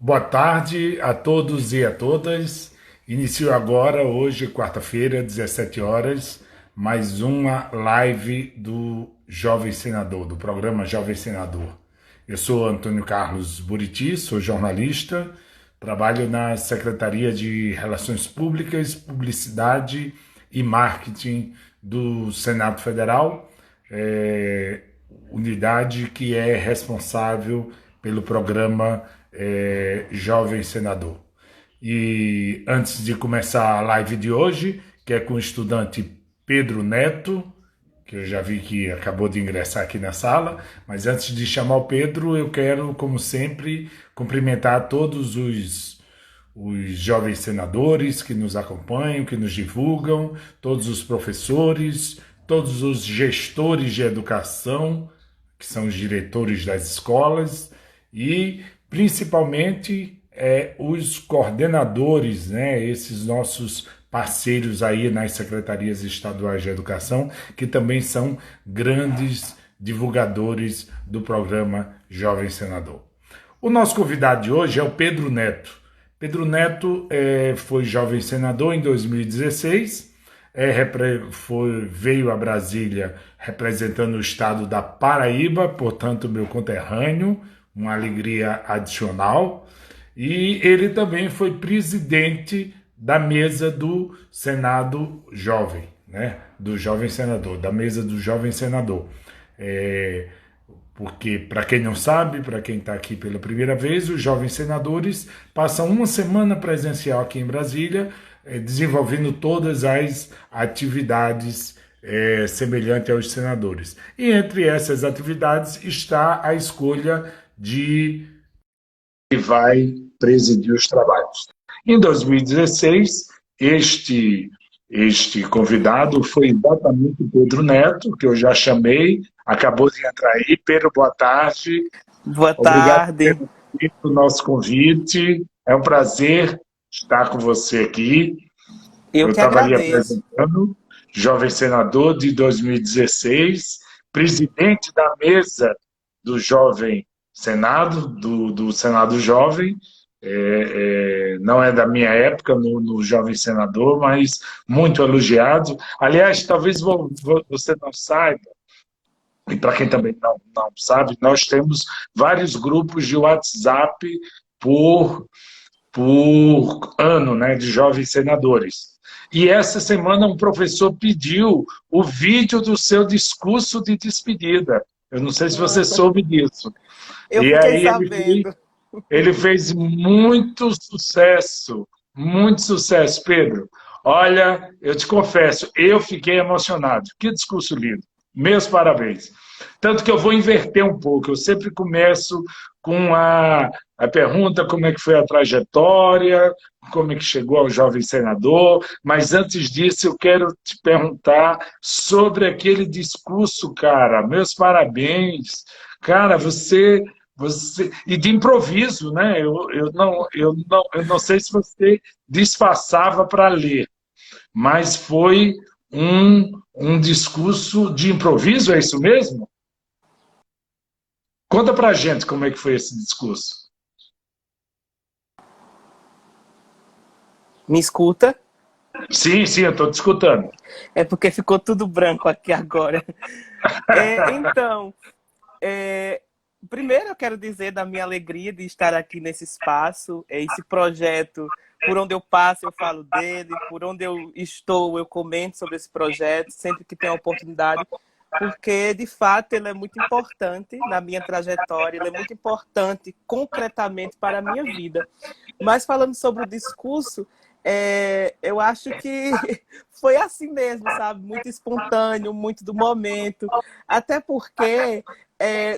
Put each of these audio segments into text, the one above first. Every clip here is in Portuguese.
Boa tarde a todos e a todas. Inicio agora, hoje, quarta-feira, 17 horas, mais uma live do Jovem Senador, do programa Jovem Senador. Eu sou Antônio Carlos Buriti, sou jornalista, trabalho na Secretaria de Relações Públicas, Publicidade e Marketing do Senado Federal, é, unidade que é responsável pelo programa Jovem Senador. E antes de começar a live de hoje, que é com o estudante Pedro Neto, que eu já vi que acabou de ingressar aqui na sala, mas antes de chamar o Pedro, eu quero, como sempre, cumprimentar todos os jovens senadores que nos acompanham, que nos divulgam, todos os professores, todos os gestores de educação, que são os diretores das escolas, e principalmente os coordenadores, né, esses nossos parceiros aí nas secretarias estaduais de educação, que também são grandes divulgadores do programa Jovem Senador. O nosso convidado de hoje é o Pedro Neto. Pedro Neto foi jovem senador em 2016, veio a Brasília representando o estado da Paraíba, portanto, meu conterrâneo, uma alegria adicional. E ele também foi presidente da mesa do Senado Jovem, né? Do Jovem Senador, da mesa do Jovem Senador. É, Porque, para quem não sabe, para quem está aqui pela primeira vez, os jovens senadores passam uma semana presencial aqui em Brasília, desenvolvendo todas as atividades semelhantes aos senadores. E entre essas atividades está a escolha de quem vai presidir os trabalhos. Em 2016, este convidado foi exatamente o Pedro Neto, que eu já chamei, acabou de entrar aí. Pedro, boa tarde. Boa Obrigado por ter tarde. aceito o nosso convite. É um prazer estar com você aqui. Eu Eu que estava ali agradeço. apresentando, jovem senador de 2016, presidente da mesa do Jovem Senado, do Senado Jovem. Não é da minha época no Jovem Senador, mas muito elogiado. Aliás, talvez você não saiba, e para quem também não sabe, nós temos vários grupos de WhatsApp por, por ano, né, de jovens senadores. E essa semana um professor pediu o vídeo do seu discurso de despedida. Eu não sei se você soube disso. Eu E fiquei aí sabendo. ele fez muito sucesso, Pedro. Olha, eu te confesso, eu fiquei emocionado. Que discurso lindo. Meus parabéns. Tanto que eu vou inverter um pouco. Eu sempre começo com a pergunta como é que foi a trajetória, como é que chegou ao jovem senador, mas antes disso eu quero te perguntar sobre aquele discurso, cara. Meus parabéns. Cara, e de improviso, né? Eu não sei se você disfarçava para ler, mas foi um discurso de improviso, é isso mesmo? Conta pra gente como é que foi esse discurso. Me escuta? Sim, sim, eu estou te escutando. É porque ficou tudo branco aqui agora. Então, é, primeiro eu quero dizer da minha alegria de estar aqui nesse espaço, esse projeto. Por onde eu passo, eu falo dele. Por onde eu estou, eu comento sobre esse projeto, sempre que tenho a oportunidade. Porque, de fato, ele é muito importante na minha trajetória, ele é muito importante concretamente para a minha vida. Mas falando sobre o discurso, eu acho que foi assim mesmo, sabe? Muito espontâneo, muito do momento. Até porque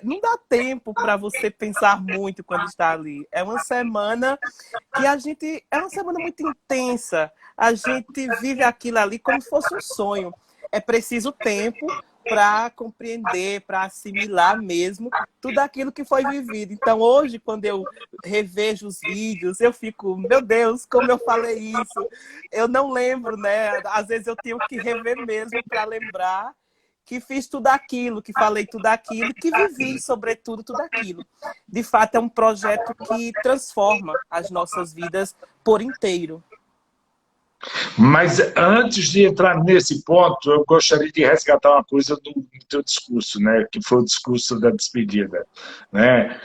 não dá tempo para você pensar muito quando está ali. É uma semana que a gente. É uma semana muito intensa. A gente vive aquilo ali como se fosse um sonho. É preciso tempo para compreender, para assimilar mesmo tudo aquilo que foi vivido. Então, hoje, quando eu revejo os vídeos, eu fico, meu Deus, como eu falei isso. Eu não lembro, né? Às vezes eu tenho que rever mesmo para lembrar que fiz tudo aquilo, que falei tudo aquilo, que vivi, sobretudo, tudo aquilo. De fato, é um projeto que transforma as nossas vidas por inteiro. Mas antes de entrar nesse ponto, eu gostaria de resgatar uma coisa do teu discurso, né? Que foi o discurso da despedida, né?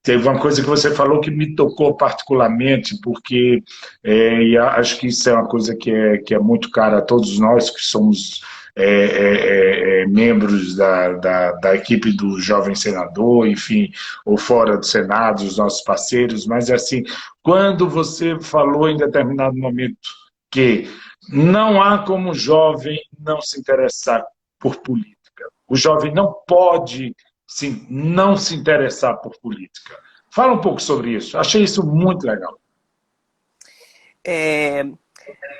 Teve uma coisa que você falou que me tocou particularmente, porque e acho que isso é uma coisa que é muito cara a todos nós que somos membros da equipe do Jovem Senador, enfim, ou fora do Senado, os nossos parceiros, mas assim, quando você falou em determinado momento que não há como o jovem não se interessar por política. O jovem não pode não se interessar por política. Fala um pouco sobre isso. Achei isso muito legal.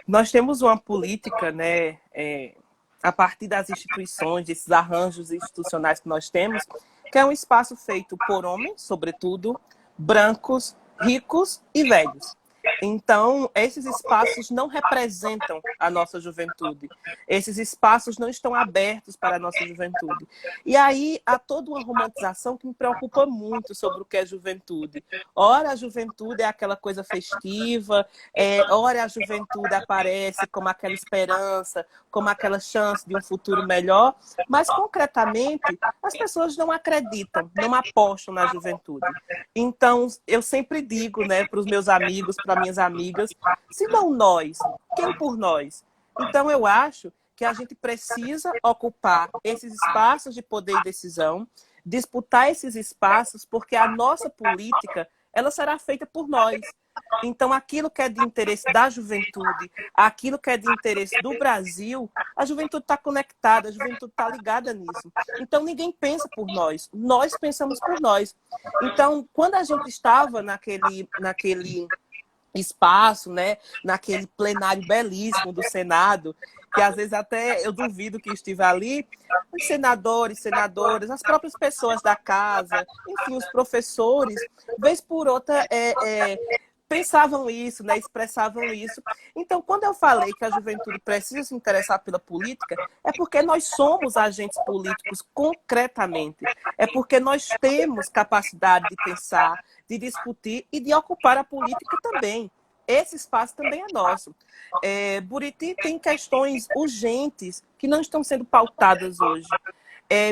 Nós temos uma política, né, a partir das instituições, desses arranjos institucionais que nós temos, que é um espaço feito por homens, sobretudo, brancos, ricos e velhos. Então, esses espaços não representam a nossa juventude. Esses espaços não estão abertos para a nossa juventude. E aí há toda uma romantização que me preocupa muito sobre o que é juventude. Ora, a juventude é aquela coisa festiva, ora a juventude aparece como aquela esperança, como aquela chance de um futuro melhor, mas concretamente as pessoas não acreditam, não apostam na juventude. Então, eu sempre digo, né, para os meus amigos, para minhas amigas, se não nós, quem por nós? Então, eu acho que a gente precisa ocupar esses espaços de poder e decisão, disputar esses espaços, porque a nossa política ela será feita por nós. Então, aquilo que é de interesse da juventude, aquilo que é de interesse do Brasil, a juventude está conectada, a juventude está ligada nisso. Então, ninguém pensa por nós pensamos por nós. Então, quando a gente estava naquele espaço, né, naquele plenário belíssimo do Senado, que às vezes até eu duvido que estive ali, os senadores, senadoras, as próprias pessoas da casa, enfim, os professores, vez por outra, pensavam isso, né, expressavam isso. Então, quando eu falei que a juventude precisa se interessar pela política, é porque nós somos agentes políticos concretamente. É porque nós temos capacidade de pensar, de discutir e de ocupar a política também. Esse espaço também é nosso. Buriti tem questões urgentes que não estão sendo pautadas hoje.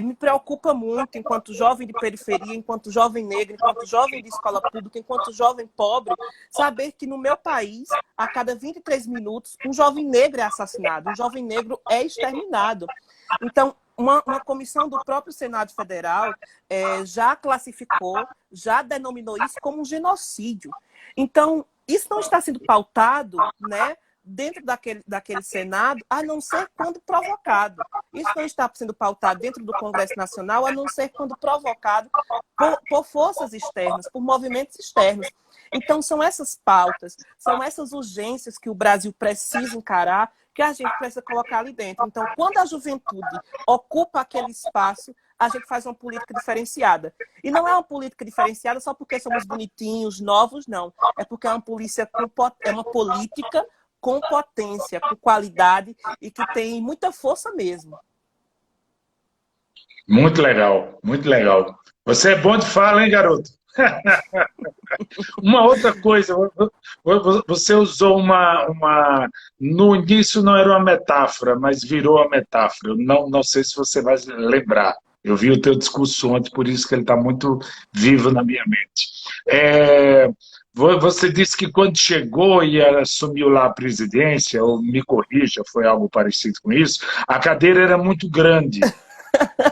Me preocupa muito, enquanto jovem de periferia, enquanto jovem negro, enquanto jovem de escola pública, enquanto jovem pobre, saber que no meu país, a cada 23 minutos, um jovem negro é assassinado, um jovem negro é exterminado. Então, uma comissão do próprio Senado Federal já classificou, já denominou isso como um genocídio. Então, isso não está sendo pautado, né, dentro daquele Senado, a não ser quando provocado. Isso não está sendo pautado dentro do Congresso Nacional, a não ser quando provocado por forças externas, por movimentos externos. Então, são essas pautas, são essas urgências que o Brasil precisa encarar, que a gente precisa colocar ali dentro. Então, quando a juventude ocupa aquele espaço, a gente faz uma política diferenciada. E não é uma política diferenciada só porque somos bonitinhos, novos, não. É porque é uma política com potência, com qualidade e que tem muita força mesmo. Muito legal, muito legal. Você é bom de fala, hein, garoto? Uma outra coisa, você usou no início não era uma metáfora, mas virou uma metáfora. Eu não sei se você vai lembrar. Eu vi o teu discurso ontem, por isso que ele está muito vivo na minha mente. Você disse que quando chegou e assumiu lá a presidência, ou me corrija, foi algo parecido com isso, a cadeira era muito grande.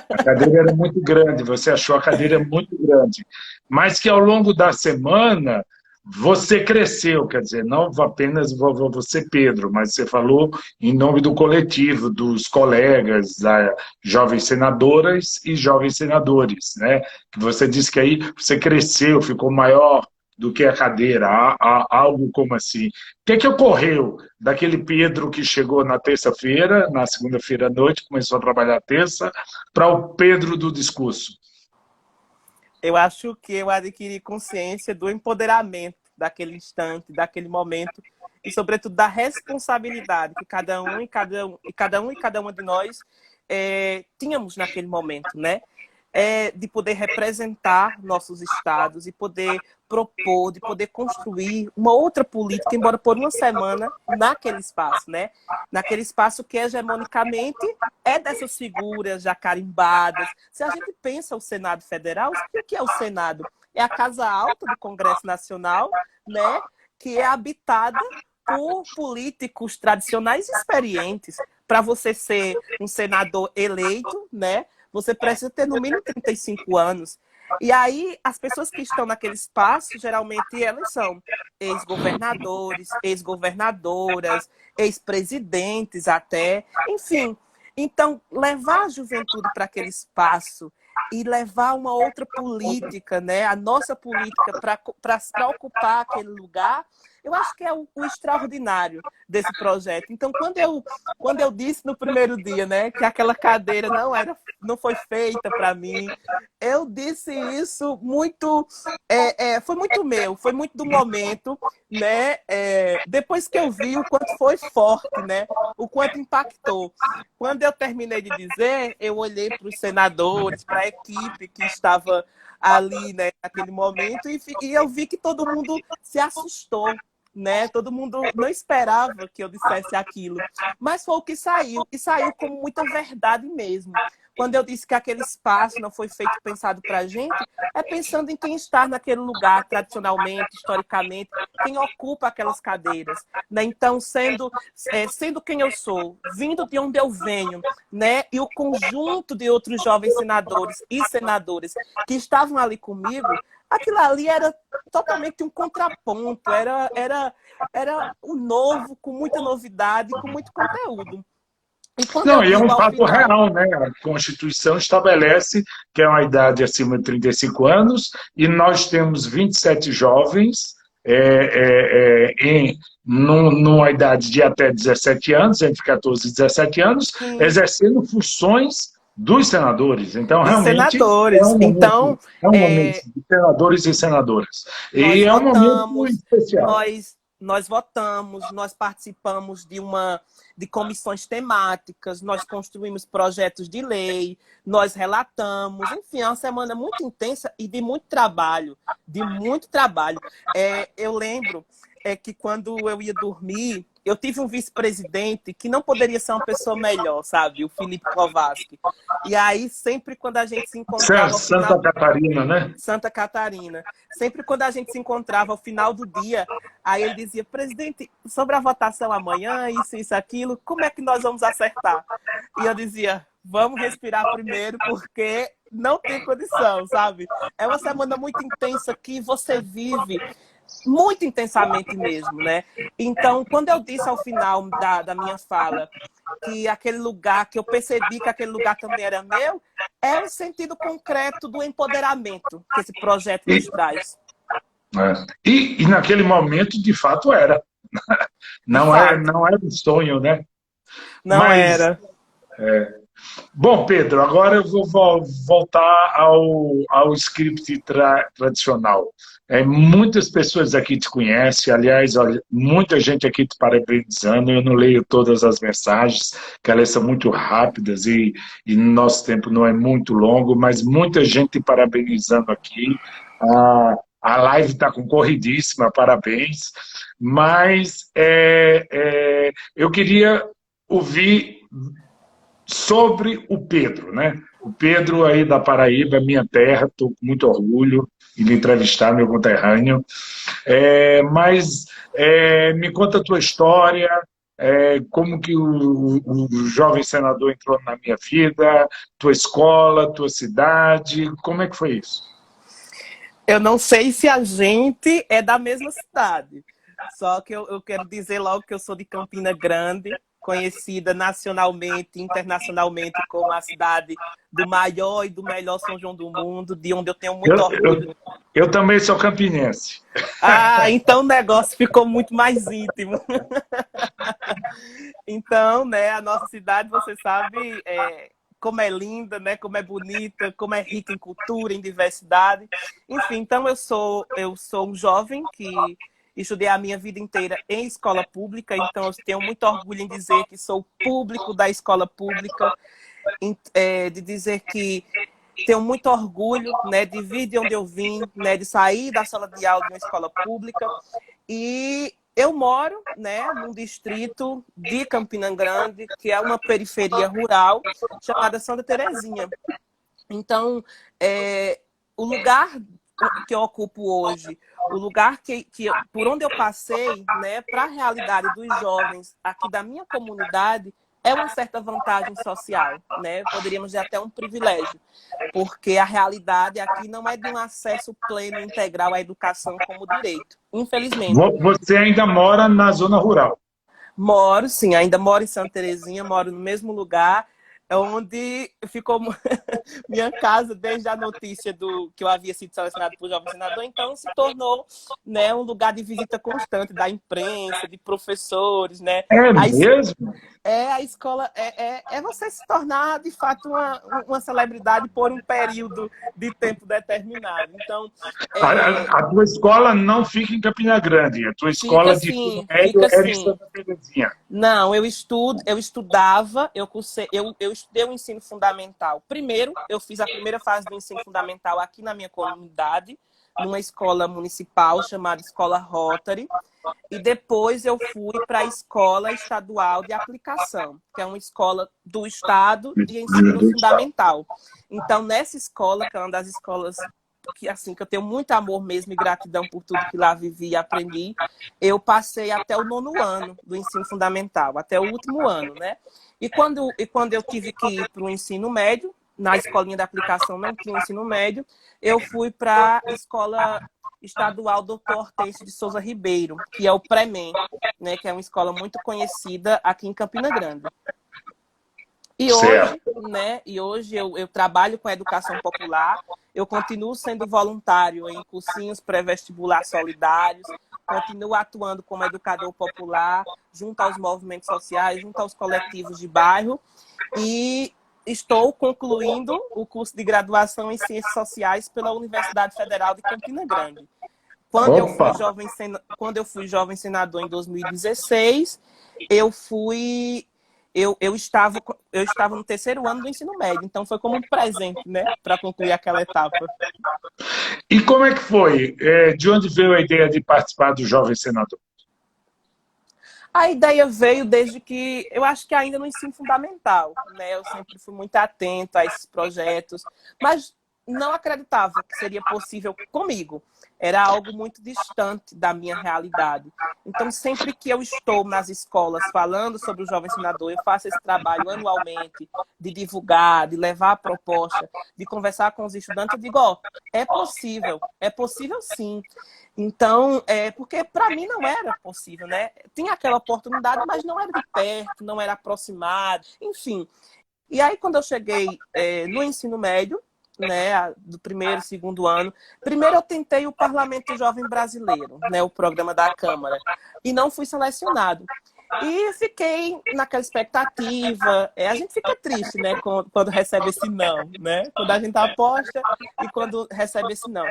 A cadeira era muito grande, você achou a cadeira muito grande. Mas que ao longo da semana você cresceu, quer dizer, não apenas você, Pedro, mas você falou em nome do coletivo, dos colegas, das jovens senadoras e jovens senadores, né? Que você disse que aí você cresceu, ficou maior do que a cadeira, algo como assim. O que ocorreu daquele Pedro que chegou na terça-feira, na segunda-feira à noite, começou a trabalhar terça, para o Pedro do discurso? Eu acho que eu adquiri consciência do empoderamento daquele instante, daquele momento, e sobretudo da responsabilidade que cada uma de nós tínhamos naquele momento, né? De poder representar nossos estados e poder propor, de poder construir uma outra política, embora por uma semana, naquele espaço, né? Naquele espaço que hegemonicamente é dessas figuras já carimbadas. Se a gente pensa o Senado Federal, o que é o Senado? É a Casa Alta do Congresso Nacional, né? Que é habitada por políticos tradicionais e experientes. Para você ser um senador eleito, né? Você precisa ter no mínimo 35 anos. E aí, as pessoas que estão naquele espaço, geralmente elas são ex-governadores, ex-governadoras, ex-presidentes até, enfim. Então, levar a juventude para aquele espaço e levar uma outra política, né? A nossa política para ocupar aquele lugar, eu acho que é o extraordinário desse projeto. Então, quando eu disse no primeiro dia, né, que aquela cadeira não foi feita para mim, eu disse isso muito, foi muito meu, foi muito do momento, né? Depois que eu vi o quanto foi forte, né? O quanto impactou. Quando eu terminei de dizer, eu olhei para os senadores, para a equipe que estava ali, né, naquele momento, e eu vi que todo mundo se assustou, né? Todo mundo não esperava que eu dissesse aquilo, mas foi o que saiu, e saiu com muita verdade mesmo. Quando eu disse que aquele espaço não foi feito pensado para a gente, é pensando em quem está naquele lugar, tradicionalmente, historicamente, quem ocupa aquelas cadeiras, né? Então, sendo quem eu sou, vindo de onde eu venho, né? E o conjunto de outros jovens senadores e senadoras que estavam ali comigo, aquilo ali era totalmente um contraponto, era o novo, com muita novidade, com muito conteúdo. E quando Não, eu e é um digo ao fato final, real, né? A Constituição estabelece que é uma idade acima de 35 anos e nós temos 27 jovens numa idade de até 17 anos, entre 14 e 17 anos, sim, exercendo funções dos senadores. Então, dos realmente, senadores. Então, é um momento de senadores e senadoras. E nós é um momento votamos, especial. nós votamos, nós participamos de comissões temáticas, nós construímos projetos de lei, nós relatamos, enfim, é uma semana muito intensa e de muito trabalho, de muito trabalho. Eu lembro que quando eu ia dormir, eu tive um vice-presidente que não poderia ser uma pessoa melhor, sabe? O Felipe Kovaski. E aí, sempre quando a gente se encontrava ao Santa final... Catarina, né? Santa Catarina. Sempre quando a gente se encontrava ao final do dia, aí ele dizia, presidente, sobre a votação amanhã, isso, aquilo, como é que nós vamos acertar? E eu dizia, vamos respirar primeiro, porque não tem condição, sabe? É uma semana muito intensa que você vive muito intensamente mesmo, né? Então, quando eu disse ao final da minha fala que aquele lugar, que eu percebi que aquele lugar também era meu, é o sentido concreto do empoderamento que esse projeto nos traz. E naquele momento, de fato, era. De fato, Não era um sonho, né? não Mas, era. bom, Pedro, agora eu vou voltar ao script tradicional. Muitas pessoas aqui te conhecem, aliás, olha, muita gente aqui te parabenizando, eu não leio todas as mensagens, que elas são muito rápidas e nosso tempo não é muito longo, mas muita gente te parabenizando aqui. A live está concorridíssima, parabéns. Mas eu queria ouvir sobre o Pedro, né? O Pedro aí da Paraíba, minha terra, estou com muito orgulho em lhe entrevistar, meu conterrâneo. Mas me conta a tua história, como que o jovem senador entrou na minha vida, tua escola, tua cidade, como é que foi isso? Eu não sei se a gente é da mesma cidade. Só que eu quero dizer logo que eu sou de Campina Grande, conhecida nacionalmente e internacionalmente como a cidade do maior e do melhor São João do mundo, de onde eu tenho muito Eu, orgulho. eu, eu também sou campinense. Ah, então o negócio ficou muito mais íntimo. Então, né, a nossa cidade, você sabe, como é linda, né, como é bonita, como é rica em cultura, em diversidade. Enfim, então eu sou um jovem que estudei a minha vida inteira em escola pública, então eu tenho muito orgulho em dizer que sou público da escola pública. de dizer que tenho muito orgulho, né, de vir de onde eu vim, né, de sair da sala de aula de uma escola pública. E eu moro, né, num distrito de Campina Grande, que é uma periferia rural chamada Santa Terezinha. Então, o lugar que eu ocupo hoje, o lugar por onde eu passei, né, para a realidade dos jovens aqui da minha comunidade, é uma certa vantagem social, né? Poderíamos dizer até um privilégio, porque a realidade aqui não é de um acesso pleno e integral à educação como direito, infelizmente. Você ainda mora na zona rural? Moro, sim, ainda moro em Santa Terezinha, moro no mesmo lugar, onde ficou minha casa desde a notícia que eu havia sido selecionado por jovem senador, então se tornou, né, um lugar de visita constante da imprensa, de professores, né? É mesmo? A escola é você se tornar, de fato, uma celebridade por um período de tempo determinado. Então, A tua escola não fica em Campina Grande, a tua fica escola de ensino assim, médio fica era em assim. Santa Terezinha. Não, eu estudava, eu estudei o ensino fundamental. Primeiro, eu fiz a primeira fase do ensino fundamental aqui na minha comunidade, numa escola municipal chamada Escola Rotary. E depois eu fui para a Escola Estadual de Aplicação, que é uma escola do Estado de ensino fundamental. Então, nessa escola, que é uma das escolas que, assim, que eu tenho muito amor mesmo e gratidão por tudo que lá vivi e aprendi, eu passei até o 9º ano do ensino fundamental, até o último ano, né? E quando eu tive que ir para o ensino médio, na escolinha da aplicação não tinha ensino médio, eu fui para a escola estadual Dr. Hortêncio de Souza Ribeiro, que é o Pré-MEN, né, que é uma escola muito conhecida aqui em Campina Grande. E hoje, né, eu trabalho com a educação popular, eu continuo sendo voluntário em cursinhos pré-vestibular solidários, continuo atuando como educador popular, junto aos movimentos sociais, junto aos coletivos de bairro, e estou concluindo o curso de graduação em Ciências Sociais pela Universidade Federal de Campina Grande. Quando eu fui jovem senador em 2016, eu estava no 3º ano do ensino médio, então foi como um presente, né, para concluir aquela etapa. E como é que foi? De onde veio a ideia de participar do Jovem Senador? A ideia veio desde que, eu acho que ainda no ensino fundamental, né? Eu sempre fui muito atento a esses projetos, mas não acreditava que seria possível comigo. Era algo muito distante da minha realidade. Então, sempre que eu estou nas escolas falando sobre o Jovem Senador, eu faço esse trabalho anualmente de divulgar, de levar a proposta, de conversar com os estudantes, eu digo, ó, é possível sim. Então, porque para mim não era possível, né? Tinha aquela oportunidade, mas não era de perto, não era aproximado, enfim. E aí, quando eu cheguei no ensino médio, né, do 1º, 2º ano, primeiro eu tentei o Parlamento Jovem Brasileiro, né, o programa da Câmara, e não fui selecionado. E fiquei naquela expectativa. A gente fica triste, né, quando recebe esse não, né? Quando a gente aposta e quando recebe esse não.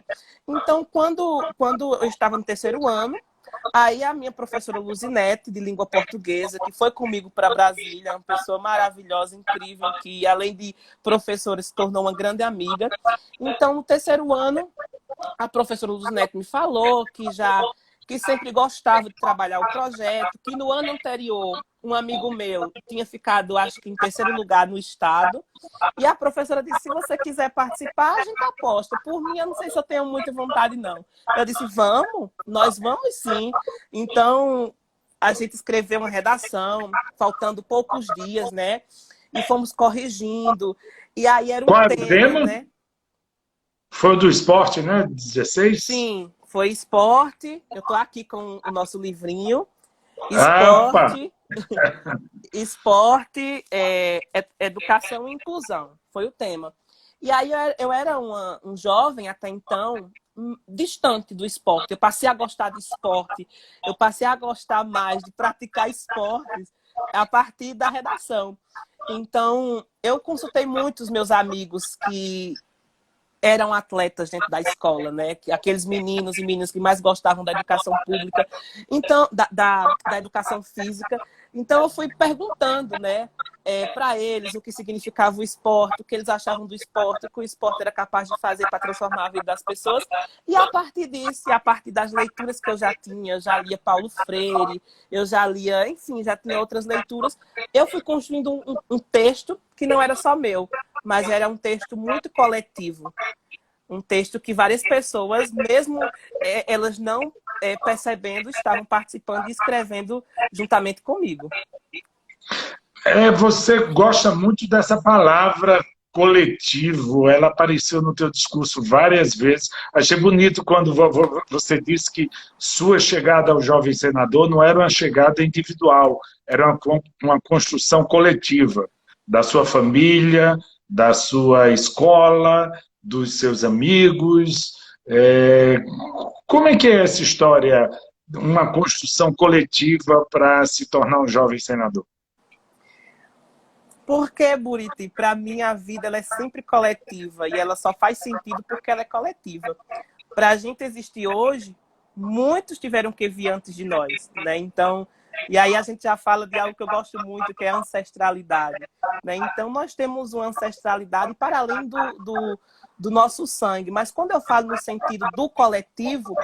Então, quando eu estava no 3º ano, aí a minha professora Luzinete, de língua portuguesa, que foi comigo para Brasília, uma pessoa maravilhosa, incrível, que além de professora se tornou uma grande amiga. Então, no 3º ano, a professora Luzinete me falou que sempre gostava de trabalhar o projeto, que no ano anterior um amigo meu tinha ficado, acho que em 3º lugar no estado, e a professora disse, se você quiser participar, a gente aposta. Por mim, eu não sei se eu tenho muita vontade, não. Eu disse, nós vamos sim. Então, a gente escreveu uma redação, faltando poucos dias, né? E fomos corrigindo. E aí era um Qual é o tema, tema? né? Foi do esporte, né? 16? Sim, foi esporte. Eu estou aqui com o nosso livrinho. Opa! Esporte, educação e inclusão. Foi o tema. E aí eu era um jovem até então distante do esporte. Eu passei a gostar de esporte. Eu passei a gostar mais de praticar esportes a partir da redação. Então, eu consultei muitos meus amigos que eram atletas dentro da escola, né? Aqueles meninos e meninas que mais gostavam da educação pública, então da educação física. Então eu fui perguntando, né, para eles o que significava o esporte, o que eles achavam do esporte, o que o esporte era capaz de fazer para transformar a vida das pessoas. E a partir disso, e a partir das leituras que eu já tinha, eu já lia Paulo Freire, eu já lia, enfim, já tinha outras leituras, eu fui construindo um texto que não era só meu, mas era um texto muito coletivo. Um texto que várias pessoas, mesmo elas não percebendo, estavam participando e escrevendo juntamente comigo. Você gosta muito dessa palavra coletivo, ela apareceu no teu discurso várias vezes. Achei bonito quando você disse que sua chegada ao jovem senador não era uma chegada individual, era uma construção coletiva da sua família, da sua escola, dos seus amigos. Como é que é essa história, uma construção coletiva para se tornar um jovem senador? Porque, Buriti, para mim a vida ela é sempre coletiva e ela só faz sentido porque ela é coletiva. Para a gente existir hoje, muitos tiveram que vir antes de nós, né? Então, e aí a gente já fala de algo que eu gosto muito, que é a ancestralidade, né? Então, nós temos uma ancestralidade para além do nosso sangue. Mas quando eu falo no sentido do coletivo,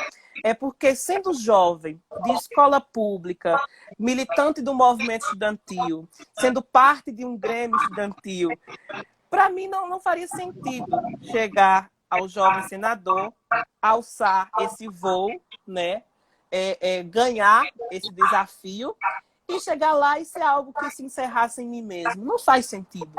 é porque sendo jovem, de escola pública, militante do movimento estudantil, sendo parte de um grêmio estudantil, para mim não faria sentido chegar ao jovem senador, alçar esse voo, né? Ganhar esse desafio e chegar lá e ser algo que se encerrasse em mim mesmo. Não faz sentido.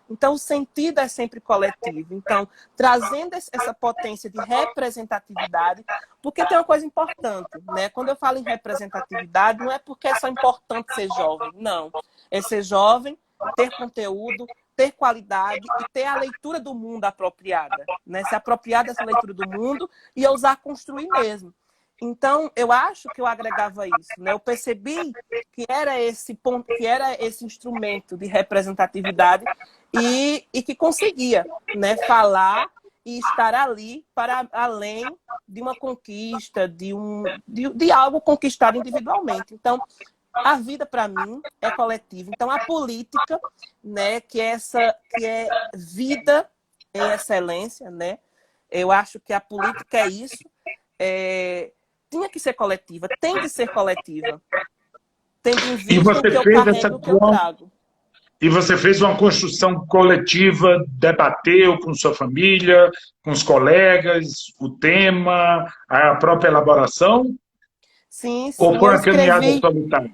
Então, o sentido é sempre coletivo. Então, trazendo essa potência de representatividade, porque tem uma coisa importante, né? Quando eu falo em representatividade, não é porque é só importante ser jovem, não. É ser jovem, ter conteúdo, ter qualidade e ter a leitura do mundo apropriada, né? Se apropriar dessa leitura do mundo e ousar construir mesmo. Então, eu acho que eu agregava isso, né? Eu percebi que era esse ponto, que era esse instrumento de representatividade e que conseguia, né, falar e estar ali para além de uma conquista, de algo conquistado individualmente. Então, a vida para mim é coletiva. Então, a política, né, que é vida em excelência, né? Eu acho que a política é isso. Tinha que ser coletiva, tem de ser coletiva, tendo em E vista o você que eu fez essa carrego, o que eu trago. E você fez uma construção coletiva, debateu com sua família, com os colegas, o tema, a própria elaboração? Sim, Ou sim, foi eu uma caminhada escrevi. solitária?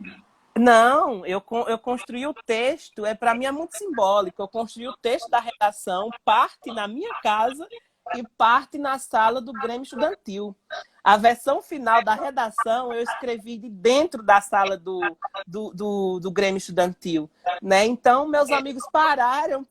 Não, eu construí o texto, para mim é muito simbólico. Eu construí o texto da redação, parte na minha casa e parte na sala do Grêmio Estudantil. A versão final da redação eu escrevi de dentro da sala do Grêmio Estudantil, né? Então, meus amigos pararam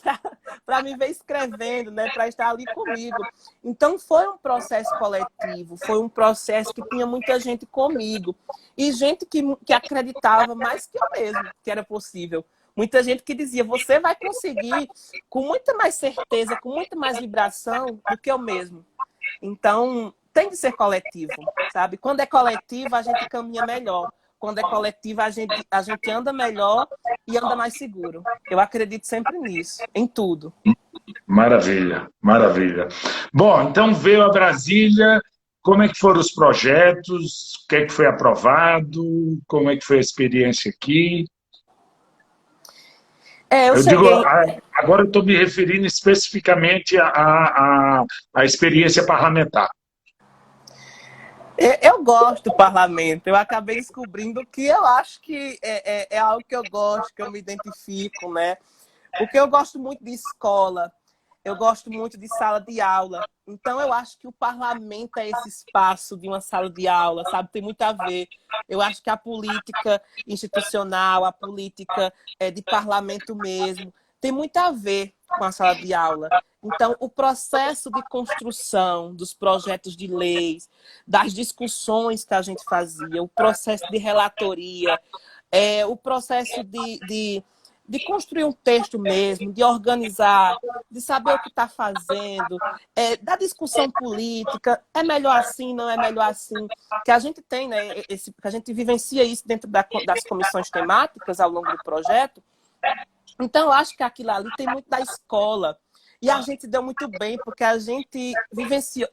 para me ver escrevendo, né? Para estar ali comigo. Então, foi um processo coletivo, foi um processo que tinha muita gente comigo. E gente que acreditava mais que eu mesmo que era possível. Muita gente que dizia, você vai conseguir com muita mais certeza, com muita mais vibração do que eu mesmo. Então, tem de ser coletivo, sabe? Quando é coletivo, a gente caminha melhor. Quando é coletivo, a gente anda melhor e anda mais seguro. Eu acredito sempre nisso, em tudo. Maravilha, maravilha. Bom, então veio a Brasília, como é que foram os projetos, o que é que foi aprovado, como é que foi a experiência aqui? Eu Eu digo, cheguei. agora eu estou me referindo especificamente à experiência parlamentar. Eu gosto do parlamento. Eu acabei descobrindo que eu acho que é algo que eu gosto, que eu me identifico, né? Porque eu gosto muito de escola, eu gosto muito de sala de aula. Então, eu acho que o parlamento é esse espaço de uma sala de aula, sabe? Tem muito a ver. Eu acho que a política institucional, a política de parlamento mesmo, tem muito a ver com a sala de aula. Então, o processo de construção dos projetos de leis, das discussões que a gente fazia, o processo de relatoria, o processo de construir um texto mesmo, de organizar, de saber o que está fazendo, da discussão política, é melhor assim, não é melhor assim, que a gente tem, né, que a gente vivencia isso dentro das comissões temáticas ao longo do projeto. Então, eu acho que aquilo ali tem muito da escola. E a gente deu muito bem, porque a gente vivenciou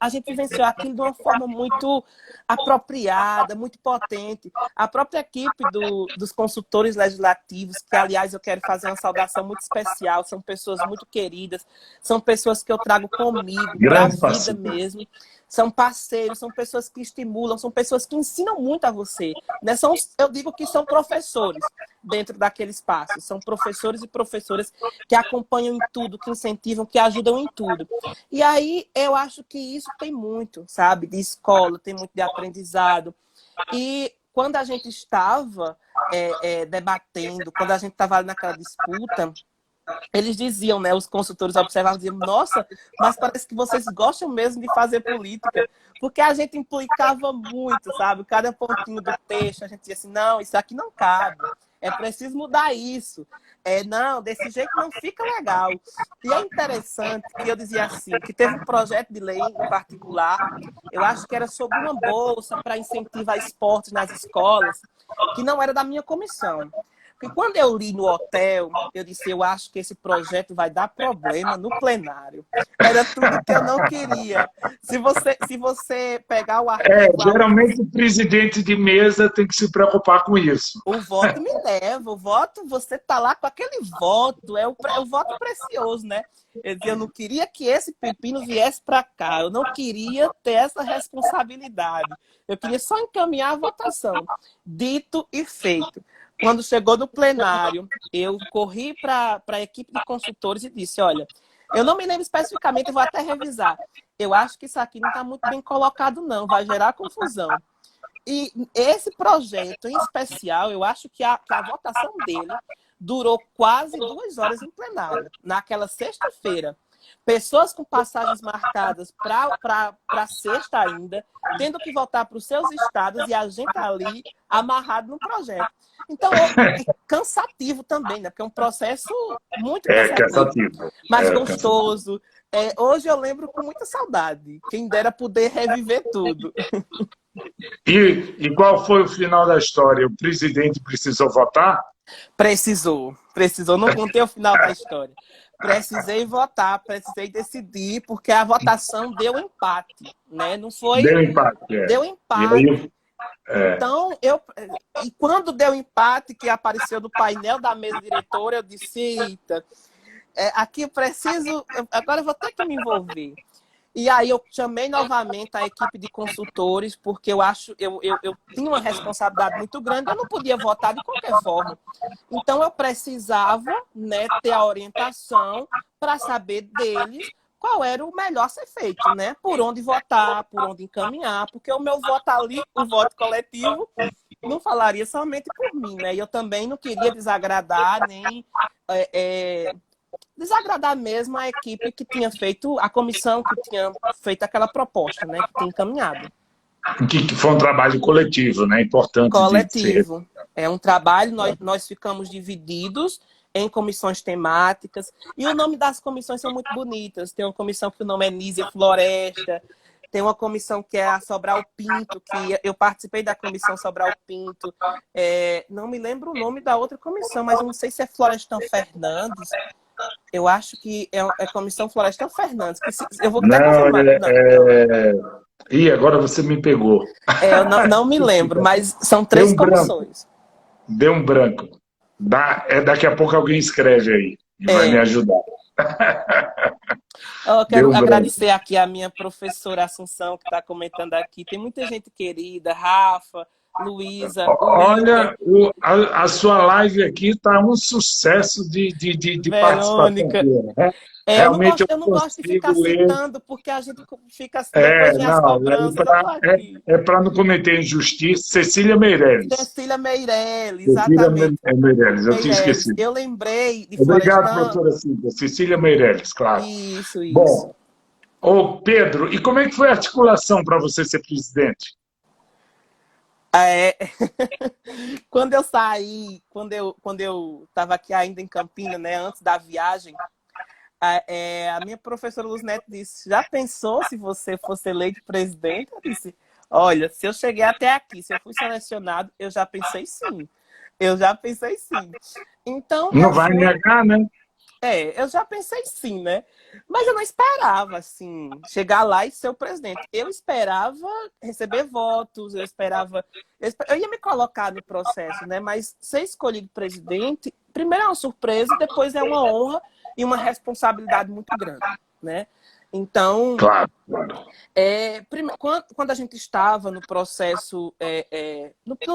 aquilo de uma forma muito apropriada, muito potente. A própria equipe dos consultores legislativos, que, aliás, eu quero fazer uma saudação muito especial, são pessoas muito queridas, são pessoas que eu trago comigo para a vida mesmo. São parceiros, são pessoas que estimulam, são pessoas que ensinam muito a você. Né? Eu digo que são professores dentro daquele espaço. São professores e professoras que acompanham em tudo, que incentivam, que ajudam em tudo. E aí eu acho que isso tem muito, sabe? De escola, tem muito de aprendizado. E quando a gente estava debatendo, quando a gente estava naquela disputa, eles diziam, né, os consultores observavam, diziam, nossa, mas parece que vocês gostam mesmo de fazer política, porque a gente implicava muito, sabe? Cada pontinho do texto, a gente dizia assim, não, isso aqui não cabe, é preciso mudar isso, não, desse jeito não fica legal. E é interessante que eu dizia assim, que teve um projeto de lei em particular, eu acho que era sobre uma bolsa para incentivar esportes nas escolas, que não era da minha comissão. Porque quando eu li no hotel, eu disse, eu acho que esse projeto vai dar problema no plenário. Era tudo que eu não queria. Se você pegar o arquivo... Geralmente o presidente de mesa tem que se preocupar com isso. O voto me leva, o voto, você está lá com aquele voto, é o voto precioso, né? Eu não queria que esse pepino viesse para cá, eu não queria ter essa responsabilidade. Eu queria só encaminhar a votação. Dito e feito. Quando chegou no plenário, eu corri para a equipe de consultores e disse, olha, eu não me lembro especificamente, eu vou até revisar. Eu acho que isso aqui não está muito bem colocado, não, vai gerar confusão. E esse projeto, em especial, eu acho que a votação dele durou quase 2 horas em plenário, naquela sexta-feira. Pessoas com passagens marcadas para sexta ainda, tendo que voltar para os seus estados e a gente ali amarrado no projeto. Então, é cansativo também, né? Porque é um processo muito cansativo. Mas gostoso. Hoje eu lembro com muita saudade. Quem dera poder reviver tudo. E qual foi o final da história? O presidente precisou votar? Precisou. Não contei o final da história. Precisei votar, precisei decidir, porque a votação deu empate, né? Não foi... Deu empate. Deu empate. Então, e quando deu empate, que apareceu no painel da mesa diretora, eu disse, eita, aqui eu preciso, agora eu vou ter que me envolver. E aí eu chamei novamente a equipe de consultores, porque eu tinha uma responsabilidade muito grande, eu não podia votar de qualquer forma. Então eu precisava, né, ter a orientação para saber deles qual era o melhor a ser feito, né? Por onde votar, por onde encaminhar, porque o meu voto ali, o voto coletivo, não falaria somente por mim, né? E eu também não queria desagradar, nem desagradar mesmo a equipe que tinha feito, a comissão que tinha feito aquela proposta, né? Que tinha encaminhado. Que foi um trabalho coletivo, né? Importante. Coletivo. É um trabalho, nós ficamos divididos em comissões temáticas. E o nome das comissões são muito bonitas. Tem uma comissão que o nome é Nízia Floresta, tem uma comissão que é a Sobral Pinto, que eu participei da comissão Sobral Pinto. Não me lembro o nome da outra comissão, mas não sei se é Florestan Fernandes. Eu acho que é Comissão Florestan Fernandes. Eu vou até confirmar. Ih, agora você me pegou. Eu não me lembro, mas são 3 comissões. Deu um branco. Daqui a pouco alguém escreve aí e vai me ajudar. Eu quero agradecer aqui a minha professora Assunção, que está comentando aqui. Tem muita gente querida, Rafa, Luísa. Olha, a sua live aqui está um sucesso de participação. Né? Realmente eu não gosto de ficar citando, porque a gente fica depois as cobranças. Para não cometer injustiça, Cecília Meirelles. Cecília Meirelles, exatamente. Cecília Meirelles, eu tinha esquecido. Eu lembrei de Obrigado, professora Cíntia. Cecília Meirelles, claro. Isso. Bom, ô Pedro, e como é que foi a articulação para você ser presidente? É, quando eu saí, quando eu estava aqui ainda em Campina, né, antes da viagem, a minha professora Luz Neto disse: já pensou se você fosse eleito presidente? Eu disse: olha, se eu cheguei até aqui, se eu fui selecionado, eu já pensei sim. Eu já pensei sim. Então Não eu vai fui. negar, né? Eu já pensei sim, né? Mas eu não esperava, assim, chegar lá e ser o presidente. Eu esperava receber votos, eu ia me colocar no processo, né? Mas ser escolhido presidente, primeiro é uma surpresa e depois é uma honra e uma responsabilidade muito grande, né? Então, Claro, claro. quando a gente estava no processo,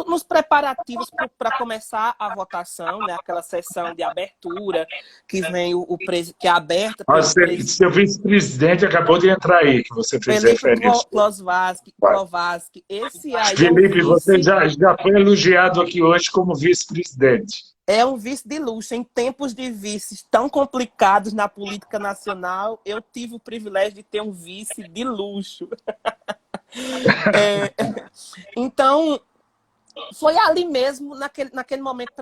nos preparativos para começar a votação, né, aquela sessão de abertura, que vem que é aberta pelo Seu vice-presidente acabou de entrar aí, que você fez Felipe referência. Klovaski, esse aí é um Felipe, você vice. já foi elogiado aqui hoje como vice-presidente. É um vice de luxo. Em tempos de vices tão complicados na política nacional, eu tive o privilégio de ter um vice de luxo. É, então, foi ali mesmo, naquele momento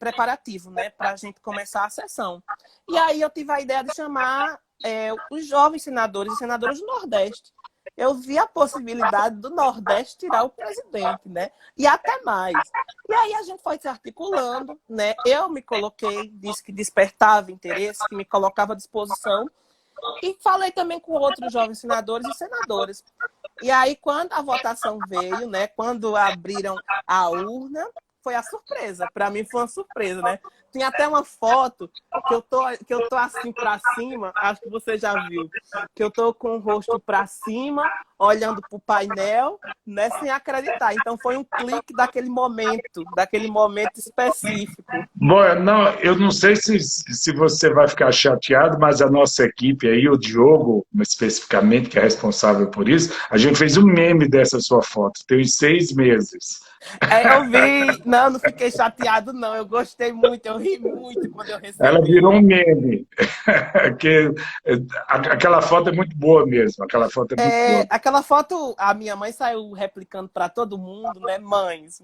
preparativo, né, para a gente começar a sessão. E aí eu tive a ideia de chamar os jovens senadores e senadoras do Nordeste. Eu vi a possibilidade do Nordeste tirar o presidente, né? E até mais. E aí a gente foi se articulando, né? Eu me coloquei, disse que despertava interesse, que me colocava à disposição. E falei também com outros jovens senadores e senadoras. E aí, quando a votação veio, né? Quando abriram a urna, foi a surpresa. Para mim foi uma surpresa, né? Tinha até uma foto que eu tô assim para cima, acho que você já viu, que eu tô com o rosto para cima, olhando para o painel, né, sem acreditar. Então foi um clique daquele momento específico. Bom, não, eu não sei se você vai ficar chateado, mas a nossa equipe aí, o Diogo, especificamente, que é responsável por isso, a gente fez um meme dessa sua foto, tem uns 6 meses. Eu vi, não fiquei chateado, não. Eu gostei muito, eu ri muito quando eu Ela virou recebi. um meme. que, aquela foto é muito boa mesmo, aquela foto é muito boa. Aquela foto, a minha mãe saiu replicando para todo mundo, né? Mães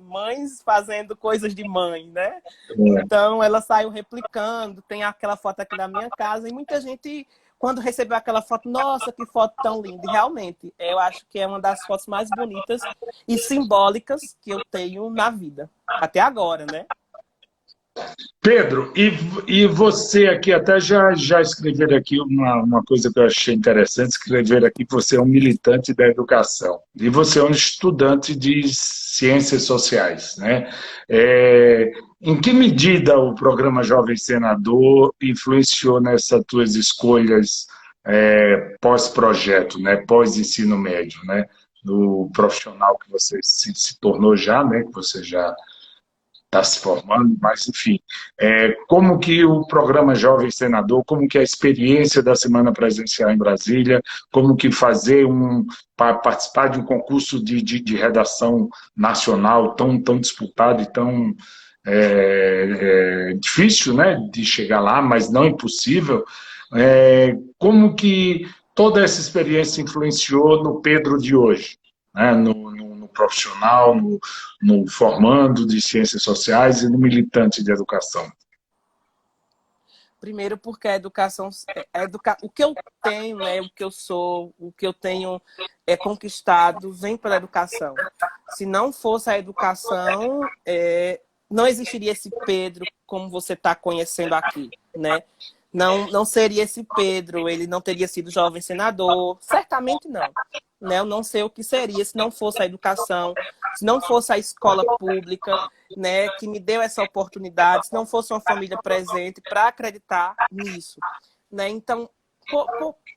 fazendo coisas de mãe, né? Então ela saiu replicando. Tem aquela foto aqui na minha casa e muita gente, quando recebeu aquela foto, nossa, que foto tão linda! E realmente, eu acho que é uma das fotos mais bonitas e simbólicas que eu tenho na vida, até agora, né? Pedro, e você aqui, até já escrever aqui uma coisa que eu achei interessante, escrever aqui que você é um militante da educação, e você é um estudante de ciências sociais, né? Em que medida o programa Jovem Senador influenciou nessas tuas escolhas pós-projeto, né? Pós-ensino médio, né? Do profissional que você se tornou já, né? Que você já está se formando, mas enfim, como que o programa Jovem Senador, como que a experiência da Semana Presencial em Brasília, como que para participar de um concurso de redação nacional tão disputado e tão difícil, né, de chegar lá, mas não impossível, como que toda essa experiência influenciou no Pedro de hoje, né, no profissional, no formando de ciências sociais e no militante de educação? Primeiro porque a educação, o que eu tenho, né, o que eu sou, o que eu tenho conquistado, vem pela educação. Se não fosse a educação, não existiria esse Pedro como você está conhecendo aqui, né? Não seria esse Pedro, ele não teria sido jovem senador, certamente não. Né? Eu não sei o que seria se não fosse a educação, se não fosse a escola pública, né, que me deu essa oportunidade, se não fosse uma família presente para acreditar nisso. Né? Então,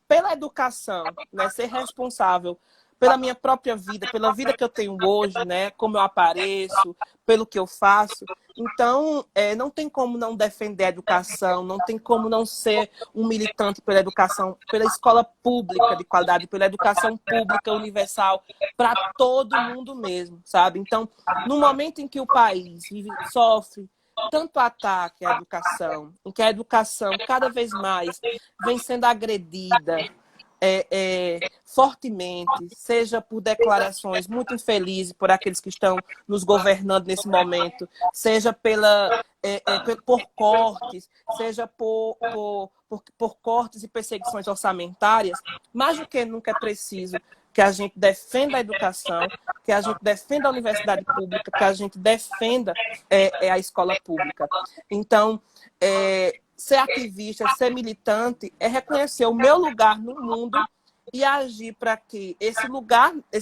pela educação, né, ser responsável pela minha própria vida, pela vida que eu tenho hoje, né, como eu apareço, pelo que eu faço. Então, não tem como não defender a educação, não tem como não ser um militante pela educação, pela escola pública de qualidade, pela educação pública universal, para todo mundo mesmo, sabe? Então, no momento em que o país sofre tanto ataque à educação, em que a educação cada vez mais vem sendo agredida, fortemente, seja por declarações muito infelizes por aqueles que estão nos governando nesse momento, seja por cortes, seja por cortes e perseguições orçamentárias, mais do que nunca é preciso que a gente defenda a educação, que a gente defenda a universidade pública, que a gente defenda a escola pública. Então, ser ativista, ser militante, é reconhecer o meu lugar no mundo e agir para que esse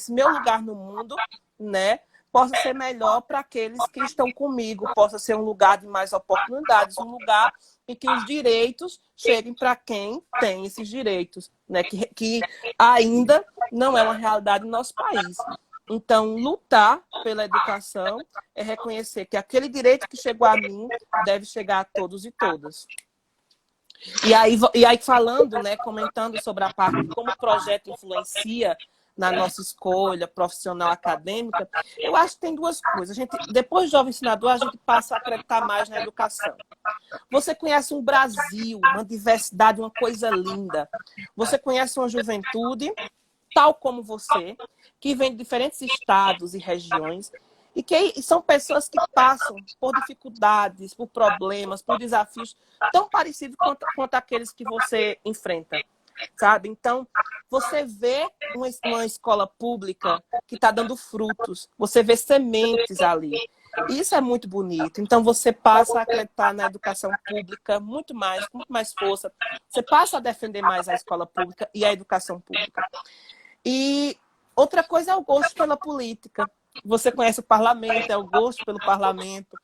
meu lugar no mundo, né, possa ser melhor para aqueles que estão comigo, possa ser um lugar de mais oportunidades, um lugar em que os direitos cheguem para quem tem esses direitos, né, que ainda não é uma realidade no nosso país. Então, lutar pela educação é reconhecer que aquele direito que chegou a mim deve chegar a todos e todas. E aí falando, né, comentando sobre a parte de como o projeto influencia na nossa escolha profissional acadêmica, eu acho que tem duas coisas. Depois de jovem ensinador, a gente passa a acreditar mais na educação. Você conhece um Brasil, uma diversidade, uma coisa linda. Você conhece uma juventude, tal como você, que vem de diferentes estados e regiões, e que são pessoas que passam por dificuldades, por problemas, por desafios tão parecidos quanto aqueles que você enfrenta, sabe? Então, você vê uma escola pública que está dando frutos, você vê sementes ali. E isso é muito bonito. Então, você passa a acreditar na educação pública muito mais, com muito mais força. Você passa a defender mais a escola pública e a educação pública. E outra coisa é o gosto pela política. Você conhece o parlamento, é o gosto pelo parlamento.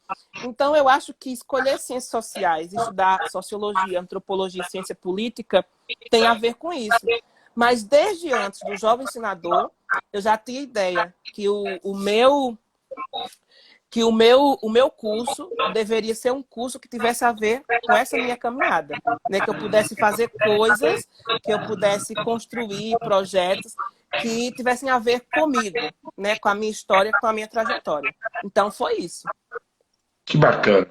Então, eu acho que escolher ciências sociais, estudar sociologia, antropologia e ciência política tem a ver com isso. Mas desde antes do jovem ensinador, eu já tinha ideia que o meu curso deveria ser um curso que tivesse a ver com essa minha caminhada, né? Que eu pudesse fazer coisas, que eu pudesse construir projetos que tivessem a ver comigo, né? Com a minha história, com a minha trajetória. Então, foi isso. Que bacana.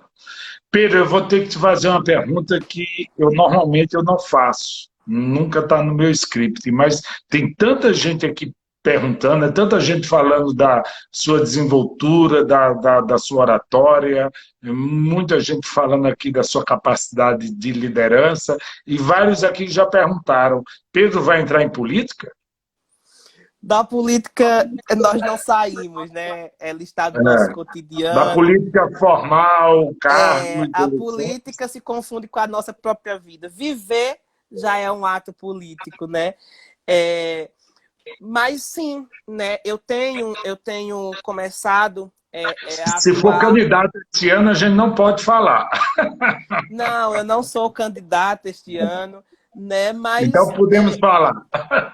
Pedro, eu vou ter que te fazer uma pergunta que normalmente eu não faço. Nunca está no meu script, mas tem tanta gente aqui perguntando, é tanta gente falando da sua desenvoltura, da sua oratória, muita gente falando aqui da sua capacidade de liderança, e vários aqui já perguntaram, Pedro vai entrar em política? Da política, nós não saímos, né? É listado no nosso cotidiano. Da política formal, cargo... A política se confunde com a nossa própria vida. Viver já é um ato político, né? Mas sim, né? Eu tenho começado a Se for candidato este ano, a gente não pode falar. Não, eu não sou candidata este ano, né? Mas então podemos falar.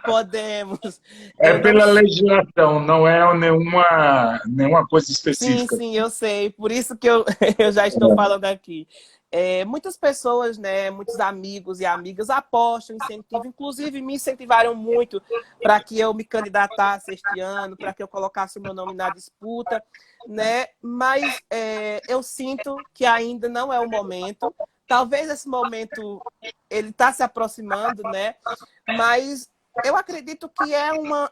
Podemos. É pela legislação, não é nenhuma coisa específica. Sim, eu sei. Por isso que eu já estou falando aqui. Muitas pessoas, né, muitos amigos e amigas apostam, incentivam, inclusive me incentivaram muito para que eu me candidatasse este ano, para que eu colocasse o meu nome na disputa, né? Mas eu sinto que ainda não é o momento. Talvez esse momento ele está se aproximando, né? Mas eu acredito que é uma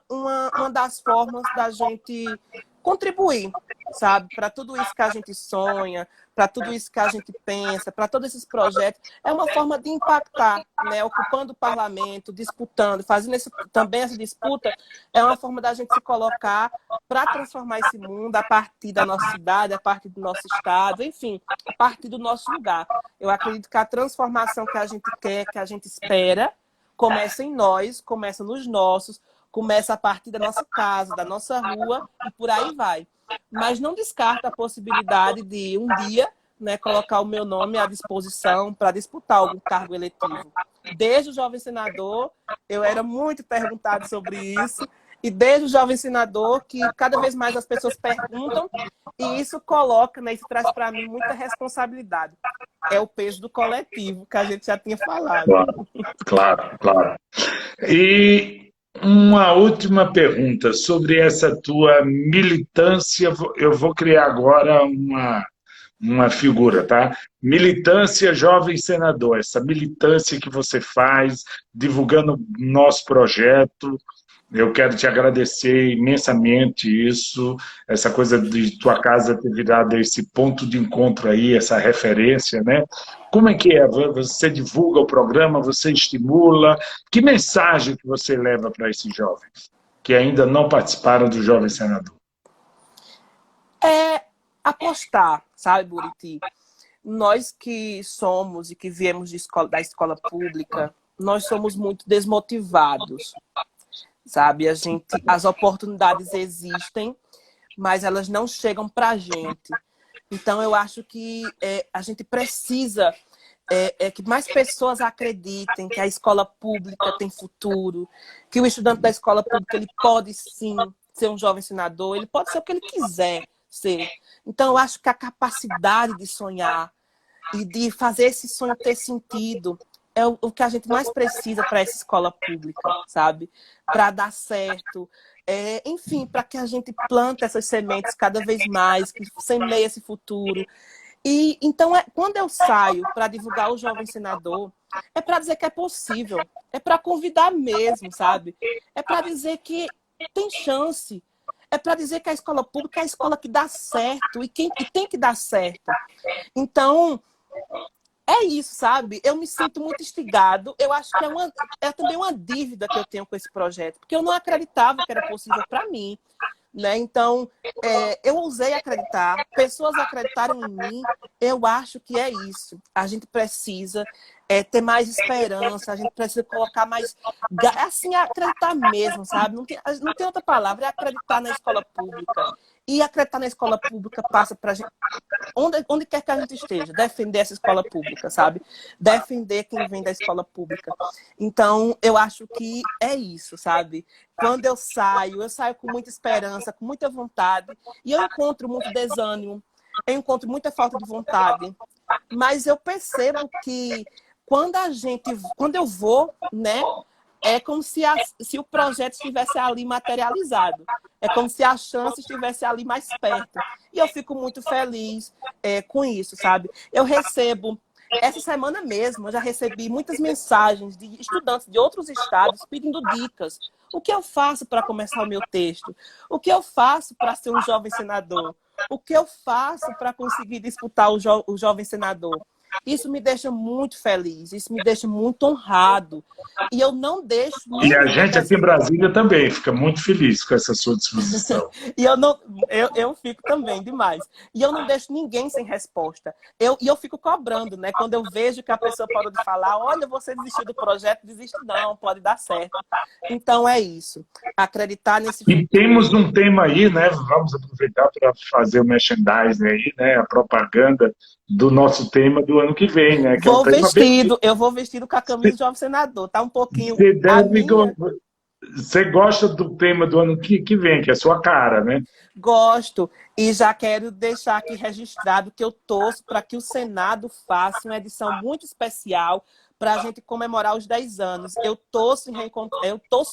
das formas da gente contribuir, sabe? Para tudo isso que a gente sonha, para tudo isso que a gente pensa, para todos esses projetos. É uma forma de impactar, né? Ocupando o parlamento, disputando, fazendo também essa disputa, é uma forma da gente se colocar para transformar esse mundo a partir da nossa cidade, a partir do nosso estado, enfim, a partir do nosso lugar. Eu acredito que a transformação que a gente quer, que a gente espera, começa em nós, começa nos nossos, começa a partir da nossa casa, da nossa rua e por aí vai. Mas não descarta a possibilidade de um dia, né, colocar o meu nome à disposição para disputar algum cargo eletivo. Desde o jovem senador, eu era muito perguntado sobre isso, e desde o jovem senador que cada vez mais as pessoas perguntam, e isso coloca, né, isso traz para mim muita responsabilidade. É o peso do coletivo, que a gente já tinha falado. Claro. E uma última pergunta sobre essa tua militância. Eu vou criar agora uma figura, tá? Militância Jovem Senador, essa militância que você faz, divulgando nosso projeto. Eu quero te agradecer imensamente isso, essa coisa de tua casa ter virado esse ponto de encontro aí, essa referência, né? Como é que é? Você divulga o programa, você estimula? Que mensagem que você leva para esses jovens que ainda não participaram do Jovem Senador? É apostar, sabe, Buriti? Nós que somos e que viemos da escola pública, nós somos muito desmotivados, sabe? As oportunidades existem, mas elas não chegam para a gente. Então, eu acho que a gente precisa que mais pessoas acreditem que a escola pública tem futuro, que o estudante da escola pública ele pode sim ser um jovem senador, ele pode ser o que ele quiser ser. Então, eu acho que a capacidade de sonhar e de fazer esse sonho ter sentido é o que a gente mais precisa para essa escola pública, sabe? Para dar certo. Enfim, para que a gente plante essas sementes cada vez mais, que semeie esse futuro. E então, quando eu saio para divulgar o Jovem Senador, é para dizer que é possível, é para convidar mesmo, sabe? É para dizer que tem chance, é para dizer que a escola pública é a escola que dá certo e tem que dar certo. Então, é isso, sabe? Eu me sinto muito instigado. Eu acho que é também uma dívida que eu tenho com esse projeto, porque eu não acreditava que era possível para mim. Né? Então, eu ousei acreditar, pessoas acreditaram em mim, eu acho que é isso. A gente precisa ter mais esperança, a gente precisa colocar mais... Assim, acreditar mesmo, sabe? Não tem outra palavra, é acreditar na escola pública. E acreditar na escola pública passa para a gente... Onde quer que a gente esteja, defender essa escola pública, sabe? Defender quem vem da escola pública. Então, eu acho que é isso, sabe? Quando eu saio com muita esperança, com muita vontade, e eu encontro muito desânimo, eu encontro muita falta de vontade, mas eu percebo que quando eu vou, né, é como se o projeto estivesse ali materializado. É como se a chance estivesse ali mais perto. E eu fico muito feliz com isso, sabe? Eu recebo, essa semana mesmo, eu já recebi muitas mensagens de estudantes de outros estados pedindo dicas. O que eu faço para começar o meu texto? O que eu faço para ser um jovem senador? O que eu faço para conseguir disputar o jovem senador? Isso me deixa muito feliz, isso me deixa muito honrado. E eu não deixo E a nenhuma gente aqui em Brasília também fica muito feliz com essa sua disposição. E eu fico também demais. E eu não deixo ninguém sem resposta. E eu fico cobrando, né? Quando eu vejo que a pessoa parou de falar, olha, você desistiu do projeto, desiste não, pode dar certo. Então é isso. Acreditar nesse E futuro. temos um tema aí, né? Vamos aproveitar para fazer o merchandising aí, né? A propaganda do nosso tema do ano que vem, né? Que é um tema bem... Eu vou vestido com a camisa do jovem senador. Tá um pouquinho Você a deve... minha. Você gosta do tema do ano que vem, que é a sua cara, né? Gosto e já quero deixar aqui registrado que eu torço para que o Senado faça uma edição muito especial para a gente comemorar os 10 anos. Eu torço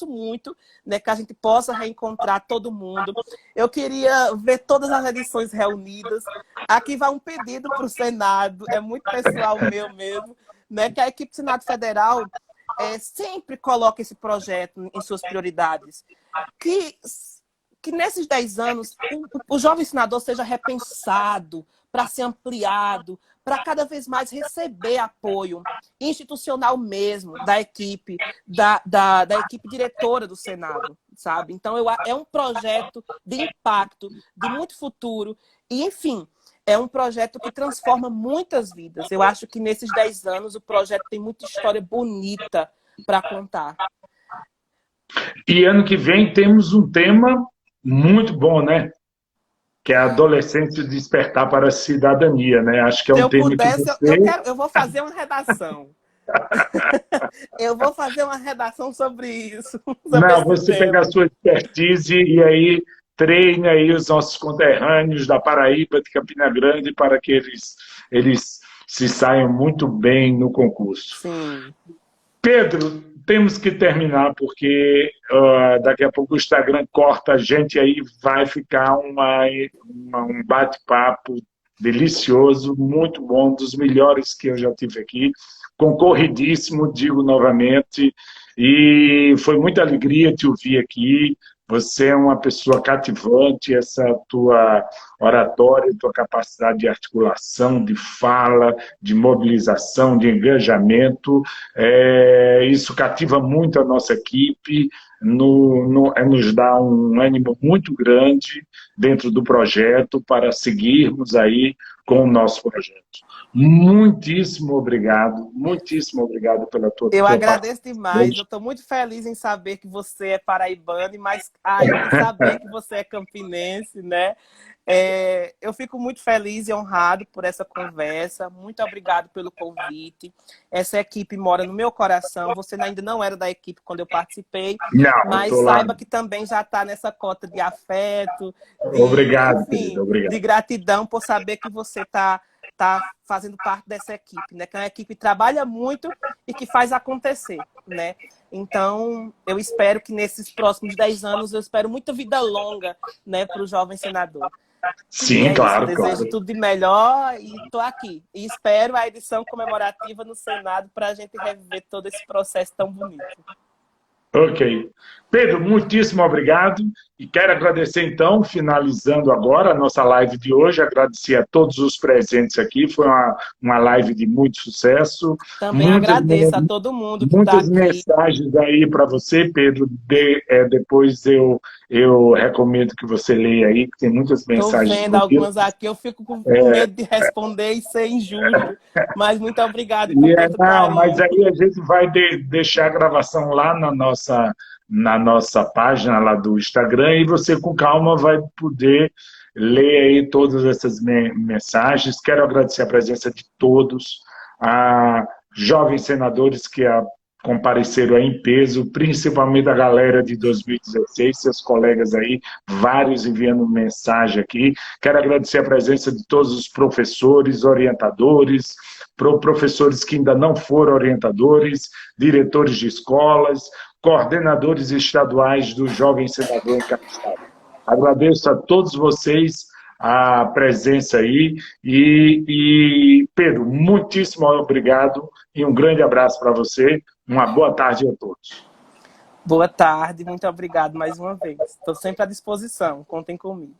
muito, né, que a gente possa reencontrar todo mundo. Eu queria ver todas as edições reunidas. Aqui vai um pedido para o Senado, é muito pessoal meu mesmo, né, que a equipe do Senado Federal sempre coloca esse projeto em suas prioridades. Que nesses 10 anos o jovem senador seja repensado para ser ampliado, para cada vez mais receber apoio institucional mesmo da equipe, da equipe diretora do Senado, sabe? Então, é um projeto de impacto, de muito futuro, e, enfim, é um projeto que transforma muitas vidas. Eu acho que nesses 10 anos o projeto tem muita história bonita para contar. E ano que vem temos um tema muito bom, né? Que é a adolescência despertar para a cidadania, né? Acho que é Se um eu tema que pudesse, você... eu vou fazer uma redação. Eu vou fazer uma redação sobre isso, sobre Não, esse você pegar a tema. sua expertise e aí treine aí os nossos conterrâneos da Paraíba, de Campina Grande, para que eles se saiam muito bem no concurso. Sim. Pedro, temos que terminar, porque daqui a pouco o Instagram corta a gente, aí vai ficar um bate-papo delicioso, muito bom, dos melhores que eu já tive aqui, concorridíssimo, digo novamente, e foi muita alegria te ouvir aqui. Você é uma pessoa cativante, essa tua oratória, tua capacidade de articulação, de fala, de mobilização, de engajamento, isso cativa muito a nossa equipe, nos dá um ânimo muito grande dentro do projeto para seguirmos aí com o nosso projeto. Muitíssimo obrigado pela Eu tua agradeço participação. demais. Eu estou muito feliz em saber que você é paraibano, mas ainda em saber que você é campinense, né? Eu fico muito feliz e honrado por essa conversa. Muito obrigado pelo convite. Essa equipe mora no meu coração. Você ainda não era da equipe quando eu participei, Não, mas estou lá. saiba que também já está nessa cota de afeto, Obrigado, querido, enfim, obrigado. de gratidão por saber que você está fazendo parte dessa equipe, né? Que é uma equipe que trabalha muito e que faz acontecer, né? Então, eu espero que nesses próximos 10 anos, eu espero muita vida longa, né, para o jovem senador. E Sim, é isso, eu claro, desejo claro. tudo de melhor e estou aqui. E espero a edição comemorativa no Senado para a gente reviver todo esse processo tão bonito. Ok. Pedro, muitíssimo obrigado. E quero agradecer, então, finalizando agora a nossa live de hoje, agradecer a todos os presentes aqui. Foi uma live de muito sucesso. Também Muitas, agradeço a todo mundo que está muitas aqui. mensagens aí para você, Pedro. Depois eu recomendo que você leia aí, que tem muitas Estou mensagens vendo bonitas. algumas aqui, eu fico com medo de responder e ser injusto. Mas muito obrigado por todo o Não, mas carinho. aí a gente vai deixar a gravação lá na nossa página lá do Instagram e você com calma vai poder ler aí todas essas mensagens. Quero agradecer a presença de todos, a jovens senadores que compareceram aí em peso, principalmente a galera de 2016, seus colegas aí, vários enviando mensagem aqui. Quero agradecer a presença de todos os professores, orientadores, professores que ainda não foram orientadores, diretores de escolas, coordenadores estaduais do Jovem Senador em cada estado. Agradeço a todos vocês a presença aí e Pedro, muitíssimo obrigado e um grande abraço para você. Uma boa tarde a todos. Boa tarde, muito obrigado mais uma vez. Estou sempre à disposição, contem comigo.